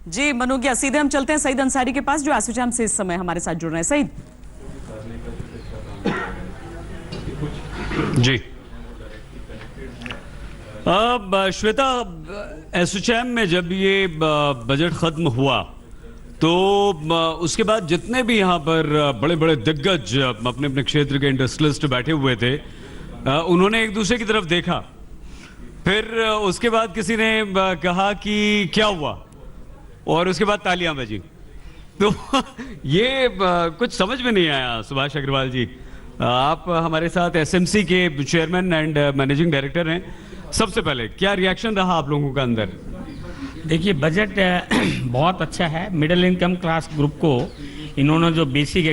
जी मनुगिया, सीधे हम चलते हैं सईद अंसारी के पास जो एसोचैम से इस समय हमारे साथ जुड़ रहे हैं। सईद जी। अब श्वेता, एसोचैम में जब ये बजट खत्म हुआ तो उसके बाद जितने भी यहाँ पर बड़े बड़े दिग्गज अपने अपने क्षेत्र के इंडस्ट्रियलिस्ट बैठे हुए थे, उन्होंने एक दूसरे की तरफ देखा। फिर उसके बाद किसी ने कहा कि क्या हुआ, और उसके बाद तालियां बजी। तो ये कुछ समझ में नहीं आया। सुभाष अग्रवाल जी, आप हमारे साथ एसएमसी के चेयरमैन एंड मैनेजिंग डायरेक्टर हैं। सबसे पहले क्या रिएक्शन रहा आप लोगों का अंदर? देखिए, बजट बहुत अच्छा है। मिडिल इनकम क्लास ग्रुप को इन्होंने जो बेसिक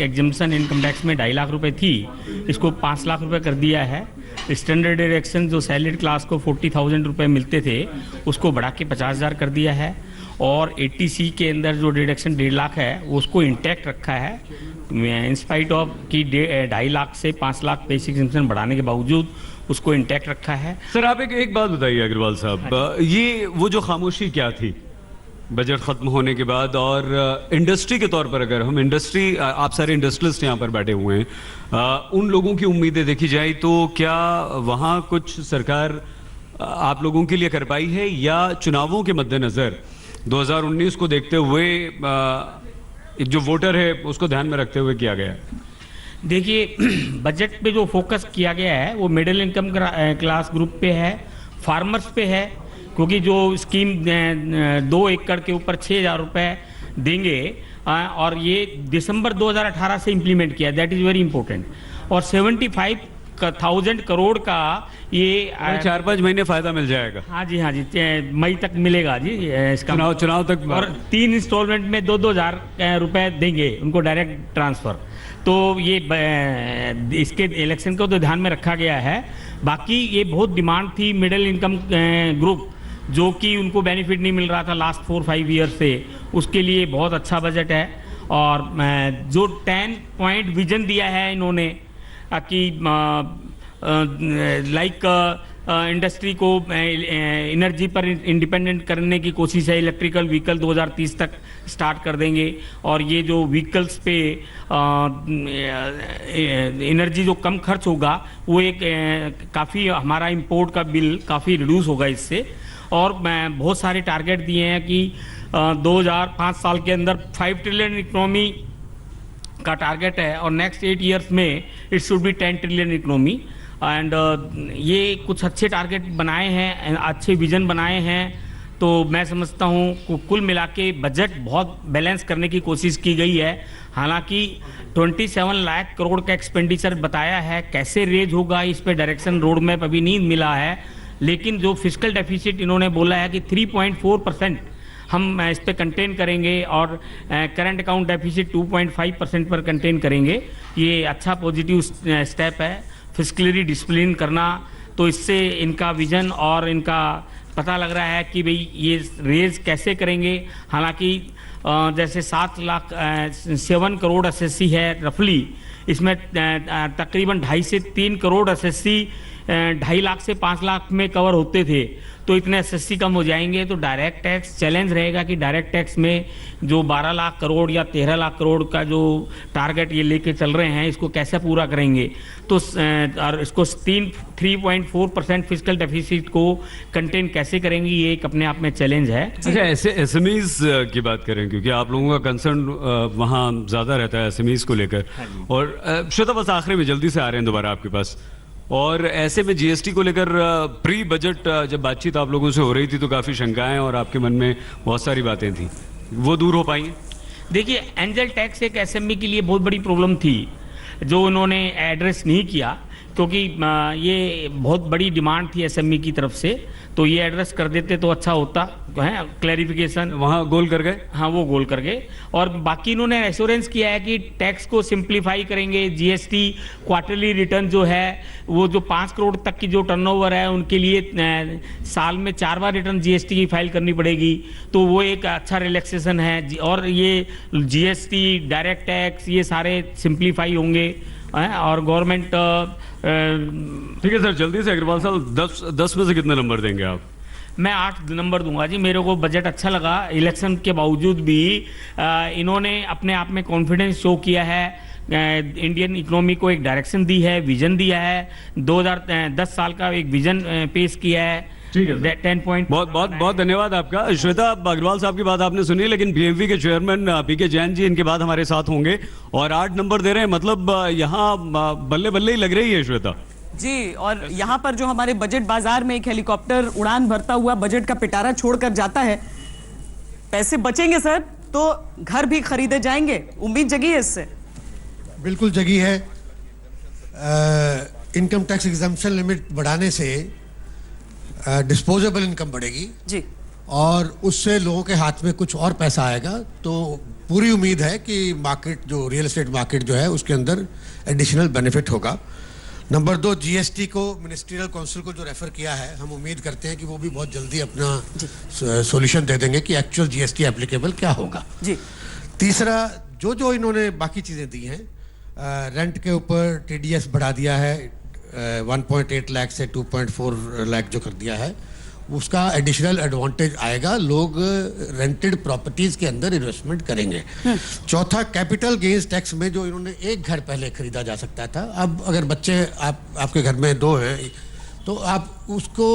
एग्जम्पशन इनकम टैक्स में 2.5 लाख रुपए थी, इसको 5 लाख रुपए कर दिया है। स्टैंडर्ड डिडक्शन जो सैलरीड क्लास को 40,000 रुपये मिलते थे, उसको बढ़ा के 50,000 कर दिया है। और 80C के अंदर जो डिडक्शन 1.5 लाख है, उसको इंटैक्ट रखा है इंस्पाइट ऑफ कि 2.5 लाख से 5 लाख बेसिक एग्जम्पशन बढ़ाने के बावजूद उसको इंटैक्ट रखा है। सर, आप एक बात बताइए अग्रवाल साहब, ये वो जो खामोशी क्या थी बजट खत्म होने के बाद? और इंडस्ट्री के तौर पर, अगर हम इंडस्ट्री, आप सारे इंडस्ट्रियलिस्ट यहाँ पर बैठे हुए हैं, उन लोगों की उम्मीदें देखी जाए तो क्या वहाँ कुछ सरकार आप लोगों के लिए कर पाई है, या चुनावों के मद्देनजर 2019 को देखते हुए जो वोटर है उसको ध्यान में रखते हुए किया गया है? देखिए, बजट पे जो फोकस किया गया है वो मिडिल इनकम क्लास ग्रुप पे है, फार्मर्स पे है। क्योंकि जो स्कीम 2 एकड़ के ऊपर 6,000 रुपये देंगे, और ये दिसंबर 2018 से इम्प्लीमेंट किया, दैट इज़ वेरी इंपॉर्टेंट। और 75,000 करोड़ का ये 4-5 महीने फायदा मिल जाएगा। हाँ जी, हाँ जी, मई तक मिलेगा जी इसका। चुनाव तक। और 3 इंस्टॉलमेंट में 2,000 रुपये देंगे उनको डायरेक्ट ट्रांसफ़र। तो ये इसके इलेक्शन को तो ध्यान में रखा गया है। बाकी ये बहुत डिमांड थी मिडिल इनकम ग्रुप, जो कि उनको बेनिफिट नहीं मिल रहा था लास्ट 4-5 ईयर से, उसके लिए बहुत अच्छा बजट है। और जो 10 पॉइंट विजन दिया है इन्होंने कि लाइक इंडस्ट्री को एनर्जी पर इंडिपेंडेंट करने की कोशिश है। इलेक्ट्रिकल व्हीकल 2030 तक स्टार्ट कर देंगे, और ये जो व्हीकल्स पे एनर्जी जो कम खर्च होगा वो एक काफ़ी हमारा इंपोर्ट का बिल काफ़ी रिड्यूस होगा इससे। और बहुत सारे टारगेट दिए हैं कि 2005 साल के अंदर 5 ट्रिलियन इकोनॉमी का टारगेट है, और नेक्स्ट 8 ईयर्स में it should be 10 trillion economy. And ये कुछ अच्छे टारगेट बनाए हैं, अच्छे विजन बनाए हैं। तो मैं समझता हूँ कुल मिला के बजट बहुत बैलेंस करने की कोशिश की गई है। हालांकि 27 लाख करोड़ का एक्सपेंडिचर बताया है, कैसे रेज होगा इस पे डायरेक्शन रोड मैप अभी नहीं मिला है। लेकिन जो फिस्कल डेफिसिट इन्होंने बोला है कि 3.4% हम इस पे कंटेन करेंगे, और करंट अकाउंट डेफिसिट 2.5% पर कंटेन करेंगे। ये अच्छा पॉजिटिव स्टेप है फिस्कली डिसिप्लिन करना। तो इससे इनका विजन और इनका पता लग रहा है कि भाई ये रेज कैसे करेंगे। हालांकि जैसे 7 करोड़ एसएससी है रफली, इसमें तकरीबन 2.5 से 3 करोड़ एसएससी 2.5 लाख से 5 लाख में कवर होते थे। तो इतने एसएससी कम हो जाएंगे, तो डायरेक्ट टैक्स चैलेंज रहेगा कि डायरेक्ट टैक्स में जो 12 लाख करोड़ या 13 लाख करोड़ का जो टारगेट ये लेके चल रहे हैं, इसको कैसे पूरा करेंगे। तो और इसको 3.4% फिस्कल डेफिसिट को कंटेन कैसे करेंगे, ये एक अपने आप में चैलेंज है। अच्छा, ऐसे एसएमईज की बात करें, क्योंकि आप लोगों का कंसर्न वहाँ ज़्यादा रहता है एसएमईज को लेकर। और श्वेता, बस आखिरी में जल्दी से आ रहे हैं दोबारा आपके पास। और ऐसे में जीएसटी को लेकर प्री बजट जब बातचीत आप लोगों से हो रही थी तो काफ़ी शंकाएं और आपके मन में बहुत सारी बातें थी, वो दूर हो पाई? देखिए, एंजल टैक्स एक एसएमई के लिए बहुत बड़ी प्रॉब्लम थी जो उन्होंने एड्रेस नहीं किया, क्योंकि ये बहुत बड़ी डिमांड थी एसएमई की तरफ से। तो ये एड्रेस कर देते तो अच्छा होता है, क्लैरिफिकेशन। वहाँ गोल कर गए? हाँ, वो गोल कर गए। और बाकी इन्होंने एश्योरेंस किया है कि टैक्स को सिंप्लीफाई करेंगे। जीएसटी क्वार्टरली रिटर्न जो है, वो जो 5 करोड़ तक की जो टर्नओवर है उनके लिए साल में 4 बार रिटर्न जीएसटी की फाइल करनी पड़ेगी। तो वो एक अच्छा रिलैक्सेशन है। और ये जीएसटी, डायरेक्ट टैक्स, ये सारे सिंप्लीफाई होंगे। और गवर्नमेंट ठीक है सर, जल्दी से अग्रवाल साहब 10 में से कितने नंबर देंगे आप? मैं 8 नंबर दूंगा जी। मेरे को बजट अच्छा लगा। इलेक्शन के बावजूद भी इन्होंने अपने आप में कॉन्फिडेंस शो किया है, इंडियन इकोनॉमी को एक डायरेक्शन दी है, विजन दिया है, 2010 साल का एक विजन पेश किया है। ठीक है सर। 10 पॉइंट। बहुत बहुत बहुत धन्यवाद आपका। श्वेता अग्रवाल साहब की बात आपने सुनी, लेकिन पीएमवी के चेयरमैन पीके जैन जी इनके बाद हमारे साथ होंगे और 8 नंबर दे रहे हैं, मतलब यहाँ बल्ले बल्ले ही लग रही है श्वेता जी। और यहाँ पर जो हमारे बजट बाजार में एक हेलीकॉप्टर उड़ान भरता हुआ बजट का पिटारा छोड़कर जाता है, पैसे बचेंगे सर तो घर भी खरीदे जाएंगे, उम्मीद जगी है इससे? बिल्कुल जगी है। इनकम टैक्स एग्जम्पशन लिमिट बढ़ाने से डिस्पोजेबल इनकम बढ़ेगी जी, और उससे लोगों के हाथ में कुछ और पैसा आएगा। तो पूरी उम्मीद है कि मार्केट, जो रियल एस्टेट मार्केट जो है, उसके अंदर एडिशनल बेनिफिट होगा। नंबर 2, जीएसटी को मिनिस्ट्रियल काउंसिल को जो रेफर किया है, हम उम्मीद करते हैं कि वो भी बहुत जल्दी अपना सॉल्यूशन दे देंगे कि एक्चुअल जीएसटी एप्लीकेबल क्या होगा जी। तीसरा, जो इन्होंने बाकी चीज़ें दी हैं, रेंट के ऊपर टीडीएस बढ़ा दिया है, 1.8 लाख से 2.4 लाख जो कर दिया है, उसका एडिशनल एडवांटेज आएगा, लोग रेंटेड प्रॉपर्टीज के अंदर इन्वेस्टमेंट करेंगे। चौथा, कैपिटल गेन्स टैक्स में जो इन्होंने एक घर पहले खरीदा जा सकता था, अब अगर बच्चे आपके घर में 2 हैं तो आप उसको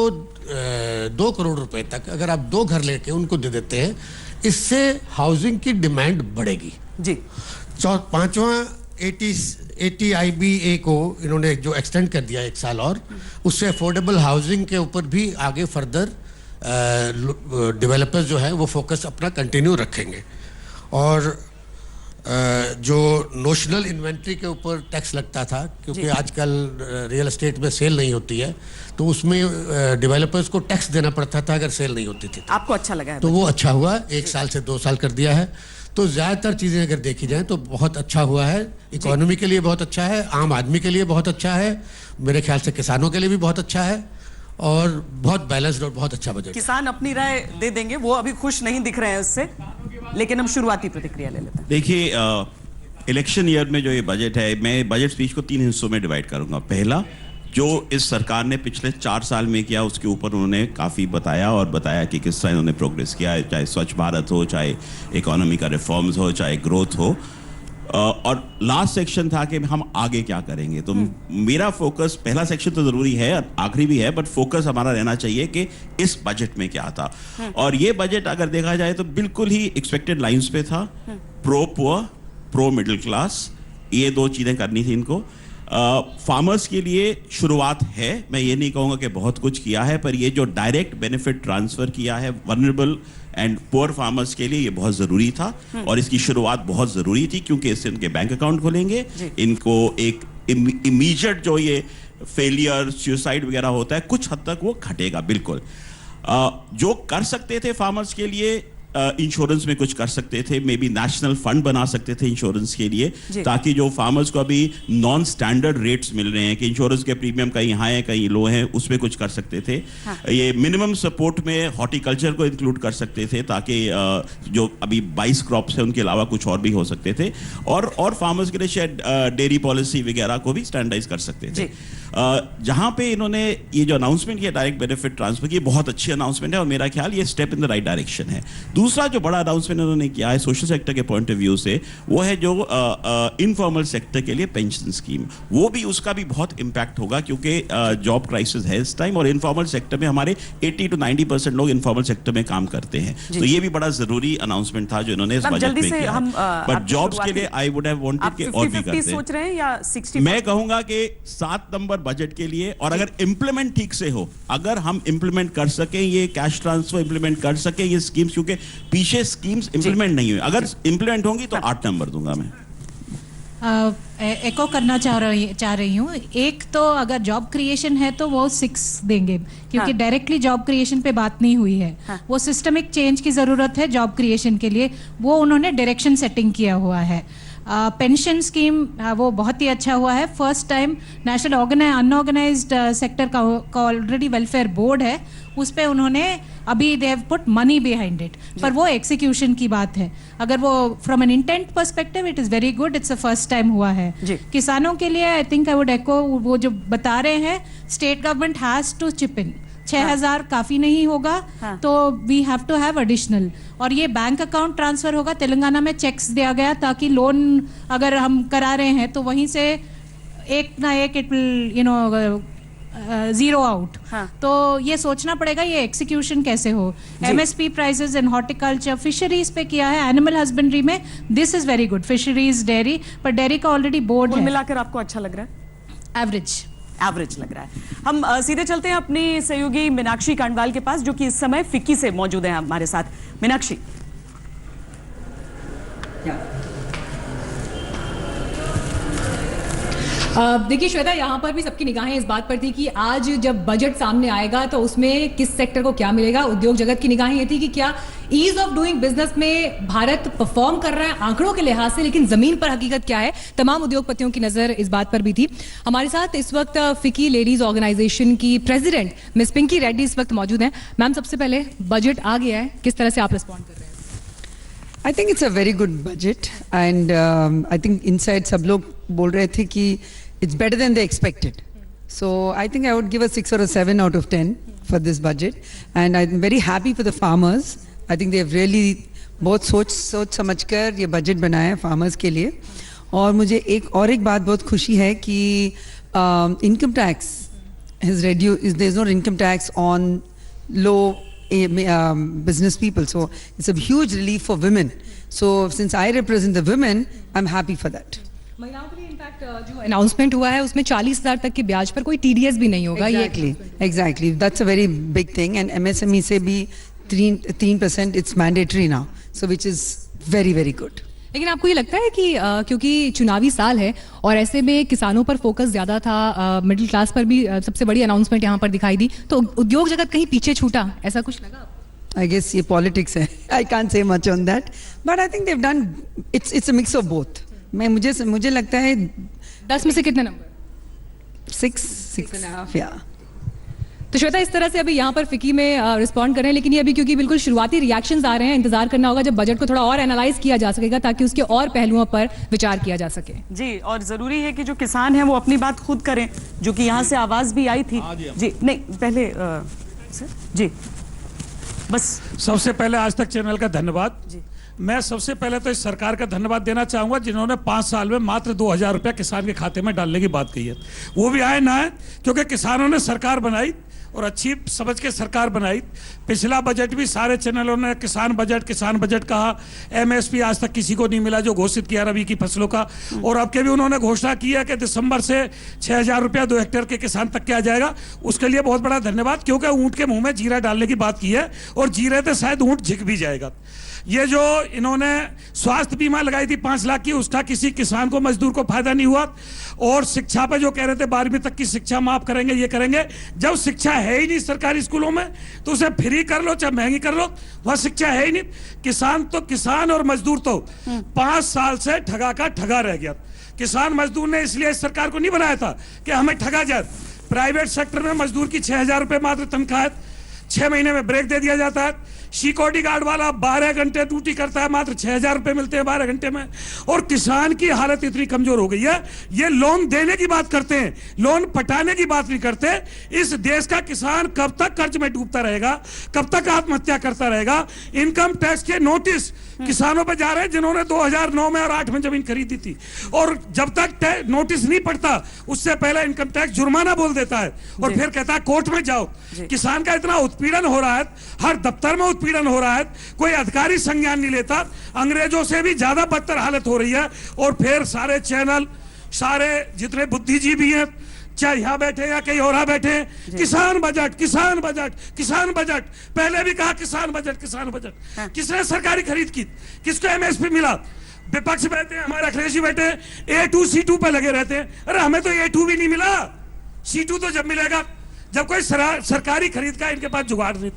2 करोड़ रुपए तक अगर आप 2 घर लेके उनको दे देते हैं, इससे हाउसिंग की डिमांड बढ़ेगी जी। पांचवा, 80IBA को इन्होंने जो एक्सटेंड कर दिया 1 साल, और उससे अफोर्डेबल हाउसिंग के ऊपर भी आगे फर्दर डेवलपर्स जो है वो फोकस अपना कंटिन्यू रखेंगे। और जो नोशनल इन्वेंट्री के ऊपर टैक्स लगता था, क्योंकि आजकल रियल एस्टेट में सेल नहीं होती है, तो उसमें डेवलपर्स को टैक्स देना पड़ता था अगर सेल नहीं होती थी। आपको अच्छा लगा है? तो वो अच्छा हुआ, 1 साल से 2 साल कर दिया है। तो ज़्यादातर चीज़ें अगर देखी जाएं तो बहुत अच्छा हुआ है। इकोनॉमी के लिए बहुत अच्छा है, आम आदमी के लिए बहुत अच्छा है, मेरे ख्याल से किसानों के लिए भी बहुत अच्छा है, और बहुत बैलेंस्ड और बहुत अच्छा बजट। किसान अपनी राय दे देंगे, वो अभी खुश नहीं दिख रहे हैं उससे, लेकिन हम शुरुआती प्रतिक्रिया ले लेते हैं। देखिए, इलेक्शन ईयर में जो ये बजट है, मैं बजट स्पीच को 3 हिस्सों में डिवाइड करूंगा। पहला, जो इस सरकार ने पिछले 4 साल में किया, उसके ऊपर उन्होंने काफ़ी बताया कि किस तरह उन्होंने प्रोग्रेस किया है, चाहे स्वच्छ भारत हो, चाहे इकोनॉमी का रिफॉर्म्स हो, चाहे ग्रोथ हो। और लास्ट सेक्शन था कि हम आगे क्या करेंगे। तो मेरा फोकस, पहला सेक्शन तो ज़रूरी है, आखिरी भी है, बट फोकस हमारा रहना चाहिए कि इस बजट में क्या था। और ये बजट अगर देखा जाए तो बिल्कुल ही एक्सपेक्टेड लाइन्स पे था। Pro poor, pro middle class, ये 2 चीज़ें करनी थी इनको। फार्मर्स के लिए शुरुआत है, मैं ये नहीं कहूँगा कि बहुत कुछ किया है, पर ये जो डायरेक्ट बेनिफिट ट्रांसफ़र किया है वनरेबल एंड पुअर फार्मर्स के लिए, ये बहुत ज़रूरी था। और इसकी शुरुआत बहुत ज़रूरी थी, क्योंकि इससे उनके बैंक अकाउंट खुलेंगे, इनको एक इमीडिएट जो ये फेलियर, सुसाइड वगैरह होता है, कुछ हद तक वो घटेगा। बिल्कुल जो कर सकते थे फार्मर्स के लिए, इंश्योरेंस में कुछ कर सकते थे, मे बी नेशनल फंड बना सकते थे इंश्योरेंस के लिए, ताकि जो फार्मर्स को अभी नॉन स्टैंडर्ड रेट्स मिल रहे हैं कि इंश्योरेंस के प्रीमियम कहीं हाई है कहीं लो हैं, उसमें कुछ कर सकते थे। ये मिनिमम सपोर्ट में हॉर्टिकल्चर को इंक्लूड कर सकते थे, ताकि जो अभी 22 क्रॉप्स है उनके अलावा कुछ और भी हो सकते थे, और फार्मर्स के लिए शायद डेयरी पॉलिसी वगैरह को भी स्टैंडर्डाइज कर सकते थे। जहां पे इन्होंने ये जो अनाउंसमेंट किया डायरेक्ट बेनिफिट ट्रांसफर की, बहुत अच्छी अनाउंसमेंट है, और मेरा ख्याल ये step in the right direction है। दूसरा जो बड़ा अनाउंसमेंट उन्होंने किया है सोशल सेक्टर के पॉइंट ऑफ व्यू से, वो है जो इनफॉर्मल सेक्टर के लिए पेंशन स्कीम। वो भी, उसका भी बहुत इम्पैक्ट होगा, क्योंकि जॉब क्राइसिस है इस टाइम, और इनफॉर्मल सेक्टर में हमारे 80 to 90% लोग इनफॉर्मल सेक्टर में काम करते हैं। तो ये भी बड़ा जरूरी अनाउंसमेंट था जो इन्होंने इस बजट में किया। बट जॉब्स के लिए आई वुड हैव वांटेड कि और भी करते। सोच रहे हैं या 60? मैं कहूंगा कि 7 नंबर बजट के लिए, और अगर इंप्लीमेंट ठीक से हो, अगर हम इंप्लीमेंट कर सकें, ये कैश ट्रांसफर इंप्लीमेंट कर सकें, ये स्कीम्स, क्योंकि पीछे स्कीम्स इंप्लीमेंट नहीं हुई, अगर इंप्लीमेंट होंगी तो 8 नंबर दूंगा मैं। एको करना चाह रही हूँ। एक तो अगर जॉब क्रिएशन है तो वो 6 देंगे, क्योंकि डायरेक्टली जॉब क्रिएशन पे बात नहीं हुई है। वो सिस्टमिक चेंज की ज़रूरत है जॉब क्रिएशन के लिए, वो उन्होंने डायरेक्शन सेटिंग किया हुआ है। पेंशन स्कीम वो बहुत ही अच्छा हुआ है। First time national unorganised sector का ऑलरेडी वेलफेयर बोर्ड है, उस पर उन्होंने अभी they have put money behind it, पर वो एग्जीक्यूशन की बात है। अगर वो from an intent perspective it is very good, it's a first time हुआ है। किसानों के लिए आई थिंक आई वुड एको, वो जो बता रहे हैं, state government has to chip in, 6,000 काफी नहीं होगा, हाँ। तो we have to have additional. और ये बैंक अकाउंट ट्रांसफर होगा, तेलंगाना में चेक्स दिया गया ताकि लोन अगर हम करा रहे हैं तो वहीं से एक ना एक इट विल जीरो आउट। हाँ। तो ये सोचना पड़ेगा ये एग्जीक्यूशन कैसे हो। MSP prices in horticulture, fisheries पे किया है, एनिमल हस्बेंड्री में this is very good, fisheries, dairy, पर डेयरी का ऑलरेडी बोर्ड कुल है। मिलाकर आपको अच्छा लग रहा है? एवरेज एवरेज लग रहा है। हम सीधे चलते हैं अपनी सहयोगी मीनाक्षी कांडवाल के पास, जो कि इस समय फिक्की से मौजूद हैं हमारे साथ। मीनाक्षी, देखिए श्वेता, यहाँ पर भी सबकी निगाहें इस बात पर थी कि आज जब बजट सामने आएगा तो उसमें किस सेक्टर को क्या मिलेगा। उद्योग जगत की निगाहें ये थी कि क्या ईज ऑफ डूइंग बिजनेस में भारत परफॉर्म कर रहा है आंकड़ों के लिहाज से, लेकिन जमीन पर हकीकत क्या है। तमाम उद्योगपतियों की नजर इस बात पर भी थी। हमारे साथ इस वक्त फिकी लेडीज ऑर्गेनाइजेशन की प्रेसिडेंट मिस पिंकी रेड्डी इस वक्त मौजूद हैं। मैम, सबसे पहले बजट आ गया है, किस तरह से आप रिस्पॉन्ड कर रहे हैं? I think it's a very good budget and I think inside सब लोग बोल रहे थे कि it's better than they expected. So I think I would give a 6 or a 7 out of 10 for this budget. And I'm very happy for the farmers. I think they've really बहुत सोच समझकर ये बजट बनाया है farmers के लिए। और मुझे एक बात बहुत खुशी है कि income tax has reduced, there's no income tax on low business people. So it's a huge relief for women. So since I represent the women, I'm happy for that. महिलाओं के लिए इनफैक्ट जो अनाउंसमेंट हुआ है उसमें 40,000 तक के ब्याज पर कोई टीडीएस भी नहीं होगा। Exactly. That's a very big thing. And MSME से भी 3% it's mandatory now. So which is very, very good. लेकिन आपको ये लगता है कि क्योंकि चुनावी साल है और ऐसे में किसानों पर फोकस ज्यादा था, मिडिल क्लास पर भी सबसे बड़ी अनाउंसमेंट यहाँ पर दिखाई दी, तो उद्योग जगत कहीं पीछे छूटा, ऐसा कुछ लगा? I guess ये politics है. I can't say much on that. But I think they've done, it's a mix of both. मुझे लगता है 10 में से कितने नंबर? 6.5 या। तो श्वेता, इस तरह से अभी यहाँ पर फिकी में रिस्पॉन्ड कर रहे हैं, लेकिन ये अभी क्योंकि बिल्कुल शुरुआती रिएक्शंस आ रहे हैं, इंतजार करना होगा जब बजट को थोड़ा और एनालाइज किया जा सकेगा ताकि उसके और पहलुओं पर विचार किया जा सके। जी, और जरूरी है कि जो किसान हैं वो अपनी बात खुद करें, जो कि यहाँ से आवाज भी आई थी। जी नहीं, पहले सर जी, बस सबसे पहले आज तक चैनल का धन्यवाद। मैं सबसे पहले तो इस सरकार का धन्यवाद देना चाहूंगा जिन्होंने 5 साल में मात्र 2,000 रुपया किसान के खाते में डालने की बात कही है। वो भी आए ना है क्योंकि किसानों ने सरकार बनाई और अच्छी समझ के सरकार बनाई। पिछला बजट भी सारे चैनलों ने किसान बजट कहा। एमएसपी आज तक किसी को नहीं मिला जो घोषित किया रबी की फसलों का, और अब के भी उन्होंने घोषणा की है कि दिसंबर से 6,000 रुपया 2 हेक्टेयर के किसान तक के आ जाएगा। उसके लिए बहुत बड़ा धन्यवाद, क्योंकि ऊंट के मुंह में जीरा डालने की बात की है और जीरे से शायद ऊंट झिक भी जाएगा। ये जो इन्होंने स्वास्थ्य बीमा लगाई थी 5 लाख की, उसका किसी किसान को, मजदूर को फायदा नहीं हुआ। और शिक्षा पे जो कह रहे थे 12वीं तक की शिक्षा माफ करेंगे, ये करेंगे, जब शिक्षा है ही नहीं सरकारी स्कूलों में तो उसे फ्री कर लो चाहे महंगी कर लो, वहां शिक्षा है ही नहीं। किसान और मजदूर तो 5 साल से ठगा का ठगा रह गया। किसान मजदूर ने इसलिए इस सरकार को नहीं बनाया था कि हमें ठगा जाए। प्राइवेट सेक्टर में मजदूर की 6,000 रुपये मात्र तनख्वाह है, 6 महीने में ब्रेक दे दिया जाता है। सिक्योरिटी गार्ड वाला 12 घंटे ड्यूटी करता है, मात्र 6,000 रुपए मिलते हैं 12 घंटे में। और किसान की हालत इतनी कमजोर हो गई है, ये लोन देने की बात करते हैं, लोन पटाने की बात नहीं करते। इस देश का किसान कब तक कर्ज में डूबता रहेगा, कब तक आत्महत्या करता रहेगा। इनकम टैक्स के नोटिस किसानों पर जा रहे हैं जिन्होंने 2009 में और 8 में जमीन खरीदी थी, और जब तक नोटिस नहीं पड़ता उससे पहले इनकम टैक्स जुर्माना बोल देता है और फिर कहता है कोर्ट में जाओ। किसान का इतना उत्पीड़न हो रहा है, हर दफ्तर में उत्पीड़न हो रहा है, कोई अधिकारी संज्ञान नहीं लेता। अंग्रेजों से भी ज्यादा बदतर हालत हो रही है। और फिर सारे चैनल, सारे जितने बुद्धिजीवी हैं, चाहे यहाँ बैठे या कहीं और बैठे, किसान बजट, किसान बजट, किसान बजट। पहले भी कहा किसान बजट, किसान बजट। किसने सरकारी खरीद की, किसको एमएसपी मिला? विपक्ष बैठे हैं, हमारे अखिलेश जी बैठे हैं, A2 C2 पे लगे रहते हैं। अरे हमें तो A2 भी नहीं मिला, C2 तो जब मिलेगा जब कोई सरकारी खरीद का इनके पास जुगाड़ नहीं।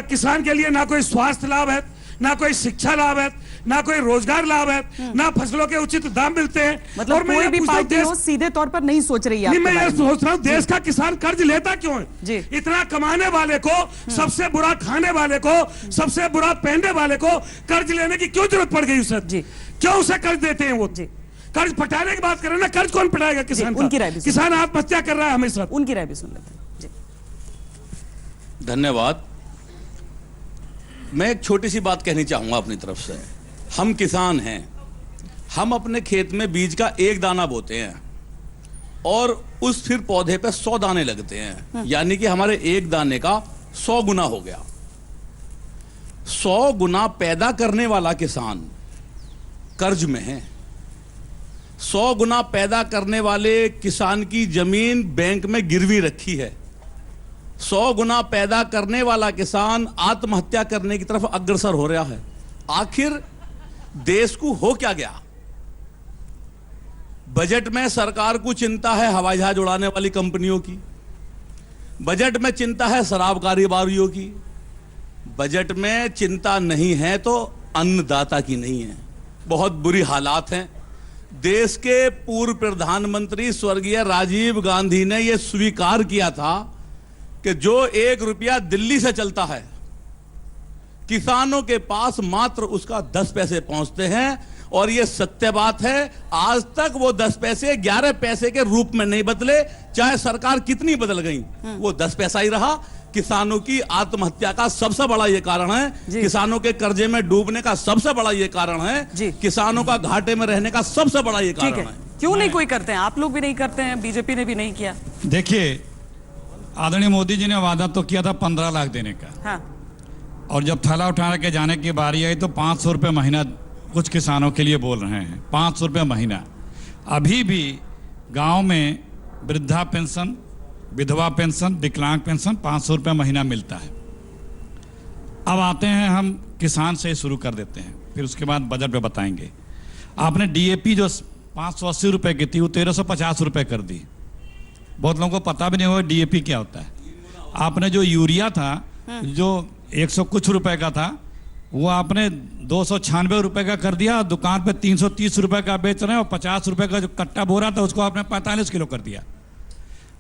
किसान के लिए ना कोई स्वास्थ्य लाभ है, ना कोई शिक्षा लाभ है, ना कोई रोजगार लाभ है, ना फसलों के उचित दाम मिलते हैं। मतलब और कोई भी पार्टी हो सीधे तौर पर नहीं सोच रही है। नहीं, मैं ये सोच रहा हूँ देश का किसान कर्ज लेता क्यों है? जी। इतना कमाने वाले को, सबसे बुरा खाने वाले को, सबसे बुरा पहनने वाले को कर्ज लेने की क्यों जरूरत पड़ गई उसे? क्यों उसे कर्ज देते हैं वो? कर्ज पटाने की बात करें ना, कर्ज कौन पटाएगा किसान का? उनकी राय भी किसान आत्महत्या कर रहा है हमेशा। उनकी राय भी सुन लेते हैं। धन्यवाद। मैं एक छोटी सी बात कहनी चाहूँगा अपनी तरफ से। हम किसान हैं, हम अपने खेत में बीज का एक दाना बोते हैं और उस फिर पौधे पे 100 दाने लगते हैं, यानी कि हमारे एक दाने का 100 गुना हो गया। 100 गुना पैदा करने वाला किसान कर्ज में है। 100 गुना पैदा करने वाले किसान की जमीन बैंक में गिरवी रखी है। 100 गुना पैदा करने वाला किसान आत्महत्या करने की तरफ अग्रसर हो रहा है। आखिर देश को हो क्या गया? बजट में सरकार को चिंता है हवाई जहाज उड़ाने वाली कंपनियों की, बजट में चिंता है शराब कारोबारियों की, बजट में चिंता नहीं है तो अन्नदाता की नहीं है। बहुत बुरी हालात हैं। देश के पूर्व प्रधानमंत्री स्वर्गीय राजीव गांधी ने यह स्वीकार किया था कि जो 1 रुपया दिल्ली से चलता है, किसानों के पास मात्र उसका 10 पैसे पहुंचते हैं। और यह सत्य बात है। आज तक वो 10 पैसे 11 पैसे के रूप में नहीं बदले, चाहे सरकार कितनी बदल गई, वो 10 पैसा ही रहा। किसानों की आत्महत्या का सबसे बड़ा ये कारण है, किसानों के कर्जे में डूबने का सबसे बड़ा ये कारण है, किसानों का घाटे में रहने का सबसे बड़ा ये कारण है। क्यों नहीं कोई करते हैं? आप लोग भी नहीं करते हैं, बीजेपी ने भी नहीं किया। देखिए, आदरणीय मोदी जी ने वादा तो किया था 15 लाख देने का, हाँ। और जब थैला उठाने के जाने की बारी आई तो 500 रुपये महीना कुछ किसानों के लिए बोल रहे हैं। 500 रुपये महीना। अभी भी गांव में वृद्धा पेंशन, विधवा पेंशन, विकलांग पेंशन 500 रुपये महीना मिलता है। अब आते हैं हम किसान से शुरू कर देते हैं, फिर उसके बाद बजट पे बताएंगे। आपने डीएपी जो 580 रुपये की थी वो 1350 रुपये कर दी। बहुत लोगों को पता भी नहीं होगा डीएपी क्या होता है। आपने जो यूरिया था जो 100 कुछ रुपए का था वो आपने 296 रुपए का कर दिया। दुकान पे 330 रुपए का बेच रहे हैं और 50 रुपए का जो कट्टा बोरा था उसको आपने 45 किलो कर दिया।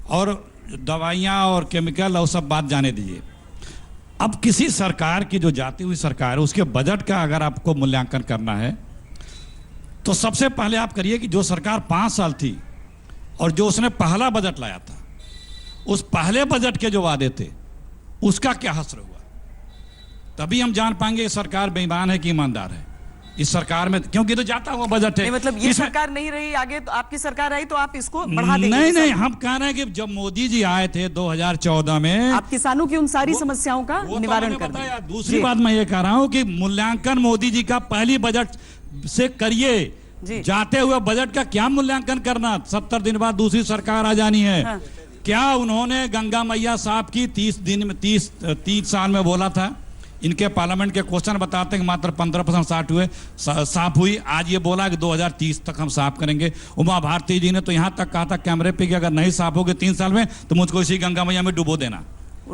और दवाइयाँ और केमिकल और सब बात जाने दीजिए। अब किसी सरकार की जो जाती हुई सरकार है उसके बजट का अगर आपको मूल्यांकन करना है तो सबसे पहले आप करिए कि जो सरकार 5 साल थी और जो उसने पहला बजट लाया था उस पहले बजट के जो वादे थे उसका क्या हश्र हुआ, तभी हम जान पाएंगे सरकार बेईमान है कि ईमानदार है। इस सरकार में क्योंकि तो जाता हुआ बजट है। मतलब ये सरकार नहीं रही आगे तो आपकी सरकार आई तो आप इसको बढ़ा देंगे? नहीं, हम कह रहे हैं कि जब मोदी जी आए थे 2014 में आप किसानों की उन सारी समस्याओं का निवारण कर दिया। दूसरी बात मैं ये कह रहा हूं कि मूल्यांकन मोदी जी का पहली बजट से करिए। जाते हुए बजट का क्या मूल्यांकन करना? 70 दिन बाद दूसरी सरकार आ जानी है। हाँ। क्या उन्होंने गंगा मैया साहब की 30 साल में बोला था? इनके पार्लियामेंट के क्वेश्चन बताते हैं कि मात्र 15% साफ हुई। आज ये बोला कि 2030 तक हम साफ करेंगे। उमा भारती जी ने तो यहाँ तक कहा था कैमरे पे कि अगर नहीं साफ होगे 3 साल में तो मुझको इसी गंगा मैया में डुबो देना।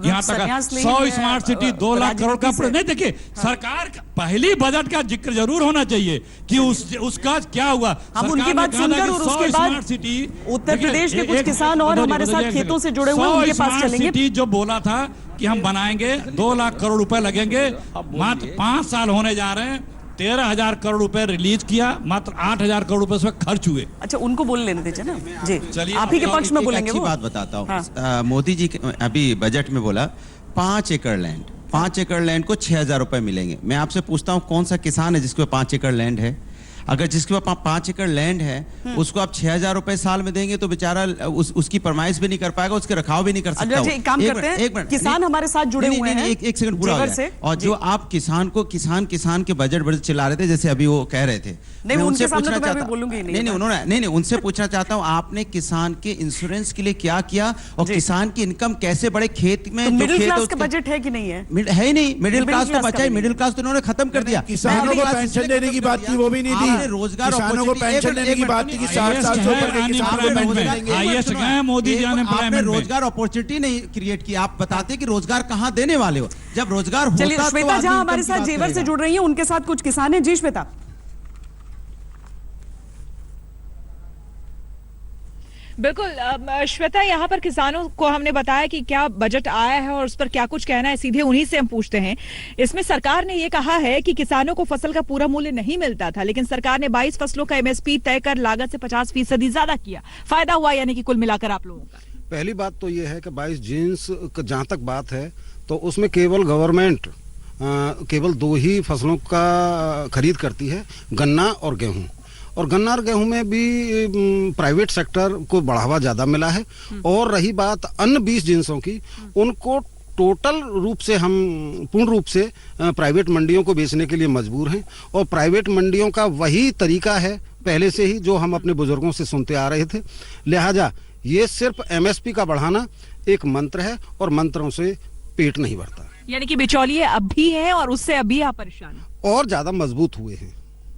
यहाँ तक 100 स्मार्ट सिटी 2 लाख करोड़ का नहीं। देखिए सरकार पहली बजट का जिक्र जरूर होना चाहिए कि उसका क्या हुआ। हम उनकी बात सुनकर और उसके बाद उत्तर प्रदेश के कुछ किसान और हमारे साथ खेतों से जुड़े हुए उनके पास चलेंगे। सिटी जो बोला था कि हम बनाएंगे 2 लाख करोड़ रुपए लगेंगे, मात्र 5 साल होने जा रहे हैं। 13,000 करोड़ रुपए रिलीज किया, मात्र 8,000 करोड़ रुपए उसमें खर्च हुए। अच्छा उनको बोल लेने दीजिए ना जी। चलिए आप ही के पक्ष में बोलेंगे। अच्छी बात बताता हूँ। हाँ। मोदी जी अभी बजट में बोला 5 एकड़ लैंड, 5 एकड़ लैंड को 6,000 रुपए मिलेंगे। मैं आपसे पूछता हूँ कौन सा किसान है जिसके पास 5 एकड़ लैंड है? अगर जिसके पास 5 एकड़ लैंड है उसको आप 6,000 रुपए साल में देंगे तो बेचारा उसकी फरमाइश भी नहीं कर पाएगा, उसके रखाव भी नहीं कर सकता। एक काम करते हैं, किसान हमारे साथ जुड़े हुए हैं। एक सेकंड पूरा हो जाए। और जो आप किसान के बजट चिल्ला रहे थे जैसे अभी वो कह रहे थे, नहीं उनसे पूछना चाहता हूं। नहीं उनसे पूछना चाहता हूँ आपने किसान के इंश्योरेंस के लिए क्या किया और किसान की इनकम कैसे बढ़े? खेत में मिडिल क्लास का बजट है कि नहीं है? है ही नहीं। मिडिल क्लास तो बचा ही, मिडिल क्लास तो उन्होंने खत्म कर दिया। किसानों को पेंशन देने की बात की वो भी नहीं दी। रोजगार किसानों को पेंशन देने की बात की 60 साल से ऊपर के किसानों को मोदी जी आपने रोजगार अपॉर्चुनिटी नहीं क्रिएट की। आप बताते कि रोजगार कहाँ देने वाले हो जब रोजगार होता। चलिए श्वेता जहां हमारे साथ जेवर से जुड़ रही है उनके साथ कुछ किसान हैं। जी श्वेता। बिल्कुल श्वेता, यहाँ पर किसानों को हमने बताया कि क्या बजट आया है और उस पर क्या कुछ कहना है, सीधे उन्हीं से हम पूछते हैं। इसमें सरकार ने ये कहा है कि किसानों को फसल का पूरा मूल्य नहीं मिलता था, लेकिन सरकार ने 22 फसलों का एमएसपी तय कर लागत से 50% ज्यादा किया। फायदा हुआ यानी कि कुल मिलाकर आप लोगों का? पहली बात तो ये है कि 22 जीन्स जहां तक बात है तो उसमें केवल गवर्नमेंट केवल 2 ही फसलों का खरीद करती है, गन्ना और गेहूं। और गन्ना और गेहूं में भी प्राइवेट सेक्टर को बढ़ावा ज़्यादा मिला है। और रही बात अन्य 20 जिन्सों की, उनको टोटल रूप से हम पूर्ण रूप से प्राइवेट मंडियों को बेचने के लिए मजबूर हैं। और प्राइवेट मंडियों का वही तरीका है पहले से ही जो हम अपने बुजुर्गों से सुनते आ रहे थे। लिहाजा ये सिर्फ एमएसपी का बढ़ाना एक मंत्र है और मंत्रों से पेट नहीं भरता। यानी कि बिचौलिए अब भी हैं और उससे अभी आप परेशान हैं और ज्यादा मजबूत हुए हैं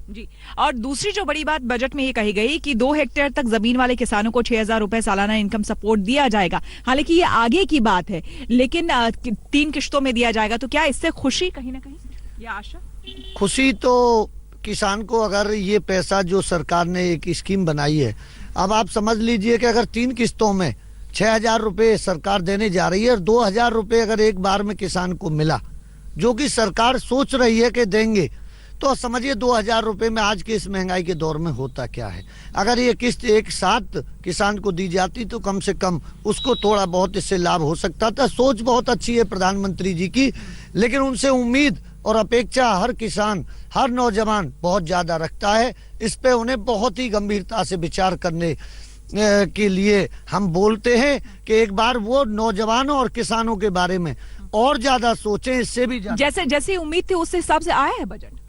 जी। और दूसरी जो बड़ी बात बजट में ये कही गई कि 2 हेक्टेयर तक जमीन वाले किसानों को 6,000 रुपए सालाना इनकम सपोर्ट दिया जाएगा। हालांकि ये आगे की बात है, लेकिन 3 किश्तों में दिया जाएगा। तो क्या इससे खुशी कहीं ना कहीं या आशा? खुशी तो किसान को, अगर ये पैसा जो सरकार ने एक स्कीम बनाई है, अब आप समझ लीजिए कि अगर 3 किस्तों में 6,000 रुपए सरकार देने जा रही है और 2,000 रुपए अगर एक बार में किसान को मिला, जो कि सरकार सोच रही है कि देंगे, तो समझिए 2,000 रुपए में आज के इस महंगाई के दौर में होता क्या है। अगर ये किस्त एक साथ किसान को दी जाती तो कम से कम उसको थोड़ा बहुत इससे लाभ हो सकता था। सोच बहुत अच्छी है प्रधानमंत्री जी की, लेकिन उनसे उम्मीद और अपेक्षा हर किसान, हर नौजवान बहुत ज्यादा रखता है। इस पे उन्हें बहुत ही गंभीरता से विचार करने के लिए हम बोलते हैं कि एक बार वो नौजवानों और किसानों के बारे में और ज्यादा सोचें। इससे भी जैसे उम्मीद थी उस हिसाब से आया है बजट?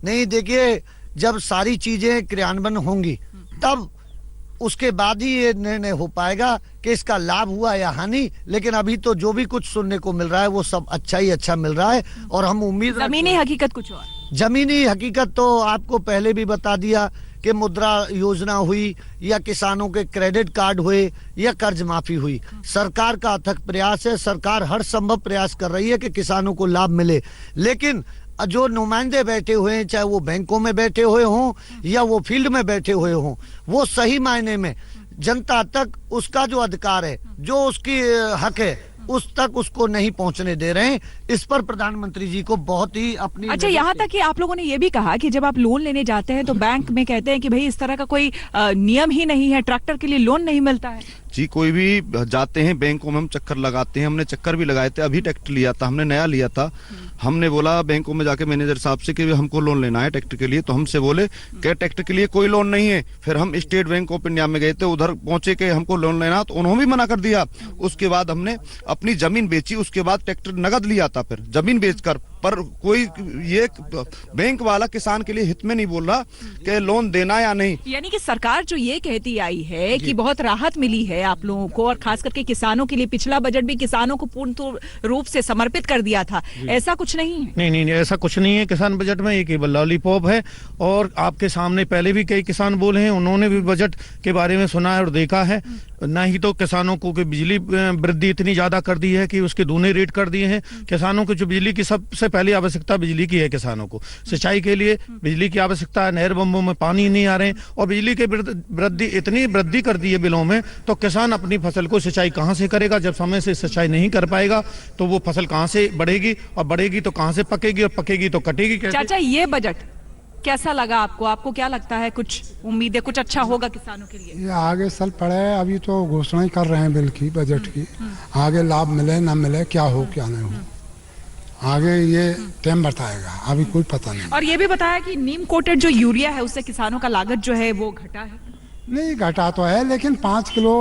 नहीं, देखिए, जब सारी चीजें क्रियान्वयन होंगी तब उसके बाद ही ये निर्णय हो पाएगा कि इसका लाभ हुआ या हानि। लेकिन अभी तो जो भी कुछ सुनने को मिल रहा है वो सब अच्छा ही अच्छा मिल रहा है। और हम उम्मीद, जमीनी हकीकत कुछ और। जमीनी हकीकत तो आपको पहले भी बता दिया कि मुद्रा योजना हुई या किसानों के क्रेडिट कार्ड हुए या कर्ज माफी हुई। सरकार का अथक प्रयास है, सरकार हर संभव प्रयास कर रही है कि किसानों को लाभ मिले। लेकिन जो नुमाइंदे बैठे हुए हैं, चाहे वो बैंकों में बैठे हुए हों या वो फील्ड में बैठे हुए हों, वो सही मायने में जनता तक उसका जो अधिकार है, जो उसकी हक है, उस तक उसको नहीं पहुंचने दे रहे हैं। इस पर प्रधानमंत्री जी को बहुत ही अपनी। अच्छा, यहाँ तक कि आप लोगों ने ये भी कहा कि जब आप लोन लेने जाते हैं तो बैंक में कहते हैं कि भाई इस तरह का कोई नियम ही नहीं है, ट्रैक्टर के लिए लोन नहीं मिलता है। जी, कोई भी जाते हैं बैंकों में, हम चक्कर लगाते हैं। हमने चक्कर भी लगाए थे, अभी ट्रैक्टर लिया था, हमने नया लिया था। हमने बोला बैंकों में जाके मैनेजर साहब से कि हमको लोन लेना है ट्रैक्टर के लिए, तो हमसे बोले कि ट्रैक्टर के लिए कोई लोन नहीं है। फिर हम स्टेट बैंक ऑफ इंडिया में गए थे, उधर पहुंचे कि हमको लोन लेना, तो उन्होंने भी मना कर दिया। उसके बाद हमने अपनी जमीन बेची, उसके बाद ट्रैक्टर नगद लिया था, फिर जमीन बेचकर। पर कोई ये बैंक वाला किसान के लिए हित में नहीं बोल रहा कि लोन देना या नहीं। यानी कि सरकार जो ये कहती आई है कि बहुत राहत मिली है आप लोगों को, और खास करके किसानों के लिए पिछला बजट भी किसानों को पूर्ण रूप से समर्पित कर दिया था, ऐसा कुछ नहीं है? नहीं, ऐसा कुछ नहीं है किसान बजट में। ये केवल लॉलीपॉप है। और आपके सामने पहले भी कई किसान बोले हैं, उन्होंने भी बजट के बारे में सुना है और देखा है। ना ही तो किसानों को बिजली वृद्धि इतनी ज्यादा कर दी है कि उसके दूने रेट कर दिए हैं। किसानों को जो बिजली की सबसे पहली आवश्यकता बिजली की है, किसानों को सिंचाई के लिए बिजली की आवश्यकता है। नहर बम्बों में पानी नहीं आ रहे हैं और बिजली के वृद्धि इतनी वृद्धि कर दी है बिलों में, तो किसान अपनी फसल को सिंचाई कहां से करेगा? जब समय से सिंचाई नहीं कर पाएगा तो वो फसल कहां से बढ़ेगी, और बढ़ेगी तो कहां से पकेगी, और पकेगी तो कटेगी कैसे? चाचा, ये बजट कैसा लगा आपको? आपको क्या लगता है, कुछ उम्मीद है कुछ अच्छा होगा किसानों के लिए? ये आगे साल पड़े, अभी तो घोषणा ही कर रहे हैं बिल की, बजट की। आगे लाभ मिले ना मिले, क्या हो क्या नहीं हो, आगे ये टाइम बताएगा, अभी कोई पता नहीं। और ये भी बताया कि नीम कोटेड जो यूरिया है उससे किसानों का लागत जो है वो घटा है। नहीं, घटा तो है, लेकिन 5 kilo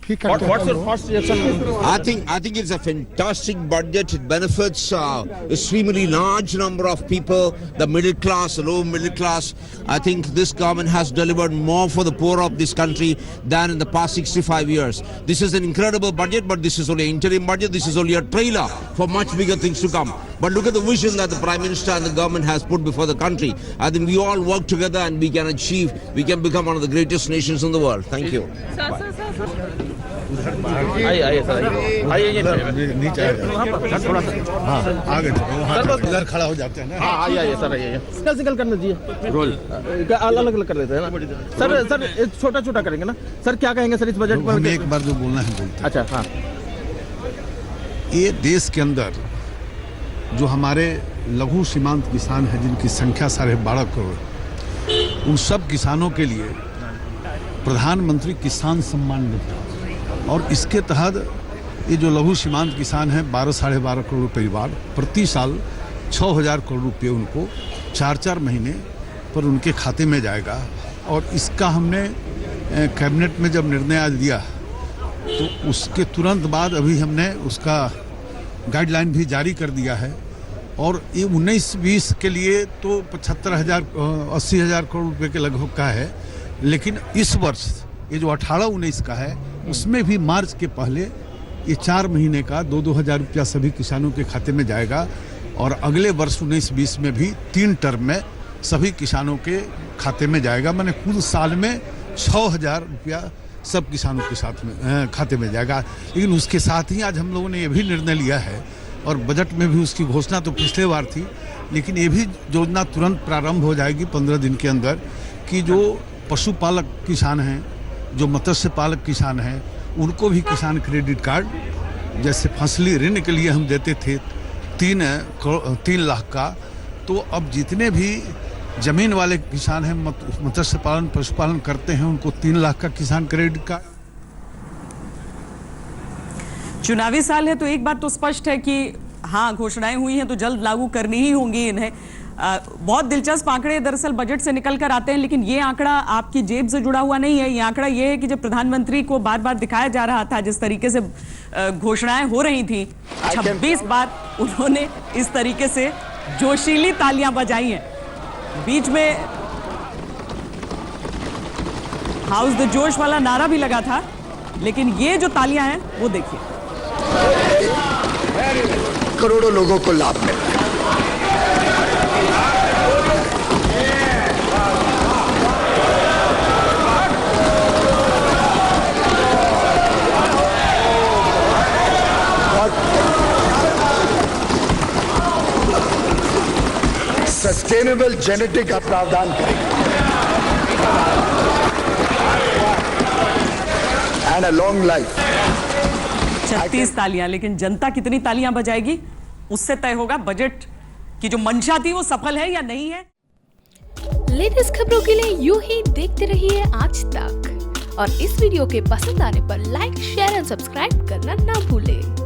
What's your first reaction? I think it's a fantastic budget. It benefits a extremely large number of people, the middle class, the low middle class. I think this government has delivered more for the poor of this country than in the past 65 years. This is an incredible budget, but this is only an interim budget. This is only a trailer for much bigger things to come. But look at the vision that the Prime Minister and the government has put before the country. I think we all work together and we can achieve, we can become one of the greatest nations in the world. Thank you. आइए sir, आइए नीचे आइए, थोड़ा सा आगे इधर खड़ा हो जाते हैं ना। हाँ, आइए सर, आइए सिंगल करना चाहिए, रोल अलग अलग कर लेते हैं ना सर छोटा छोटा करेंगे ना सर। क्या कहेंगे सर इस बजट पर? एक बार जो बोलना है बोलते। अच्छा, हाँ, ये देश के अंदर जो हमारे लघु सीमांत किसान हैं, जिनकी संख्या 12.5 करोड़, उन सब किसानों के लिए प्रधानमंत्री किसान सम्मान निधि, और इसके तहत ये जो लघु सीमांत किसान हैं 12-12.5 करोड़ परिवार, प्रति साल 6,000 करोड़ रुपये उनको 4-4 महीने पर उनके खाते में जाएगा। और इसका हमने कैबिनेट में जब निर्णय आज दिया तो उसके तुरंत बाद अभी हमने उसका गाइडलाइन भी जारी कर दिया है। और ये 19-20 के लिए तो 80,000 करोड़ रुपए के लगभग का है, लेकिन इस वर्ष ये जो 18-19 का है उसमें भी मार्च के पहले ये 4 महीने का 2-2 हज़ार रुपया सभी किसानों के खाते में जाएगा। और अगले वर्ष 19-20 में भी 3 टर्म में सभी किसानों के खाते में जाएगा। मैंने कुल साल में 6,000 रुपया सब किसानों के साथ में खाते में जाएगा। लेकिन उसके साथ ही आज हम लोगों ने ये भी निर्णय लिया है, और बजट में भी उसकी घोषणा तो पिछले बार थी, लेकिन ये भी योजना तुरंत प्रारंभ हो जाएगी 15 दिन के अंदर, कि जो पशुपालक किसान हैं, जो मत्स्य पालक किसान हैं, उनको भी किसान क्रेडिट कार्ड, जैसे फसली ऋण के लिए हम देते थे 3 लाख का, तो अब जितने भी जमीन वाले किसान हैं, मत्स्य पालन पशुपालन करते हैं, उनको 3 लाख का किसान क्रेडिट कार्ड। चुनावी साल है तो एक बात तो स्पष्ट है कि हाँ, घोषणाएं हुई हैं तो जल्द लागू करनी ही होंगी इन्हें। बहुत दिलचस्प आंकड़े दरअसल बजट से निकल कर आते हैं, लेकिन ये आंकड़ा आपकी जेब से जुड़ा हुआ नहीं है। ये आंकड़ा ये है कि जब प्रधानमंत्री को बार बार दिखाया जा रहा था, जिस तरीके से घोषणाएं हो रही थी, 26 बार उन्होंने इस तरीके से जोशीली तालियां बजाई हैं। बीच में हाउस द जोश वाला नारा भी लगा था, लेकिन ये जो तालियां हैं वो देखिए, करोड़ों लोगों को लाभ मिल रहा है। सस्टेनेबल जेनेटिक का प्रावधान करेंगे एंड अ लॉन्ग लाइफ। 36 तालियां, लेकिन जनता कितनी तालियां बजाएगी उससे तय होगा बजट की जो मंशा थी वो सफल है या नहीं है। लेटेस्ट खबरों के लिए यूं ही देखते रहिए आज तक, और इस वीडियो के पसंद आने पर लाइक, शेयर एंड सब्सक्राइब करना ना भूलें।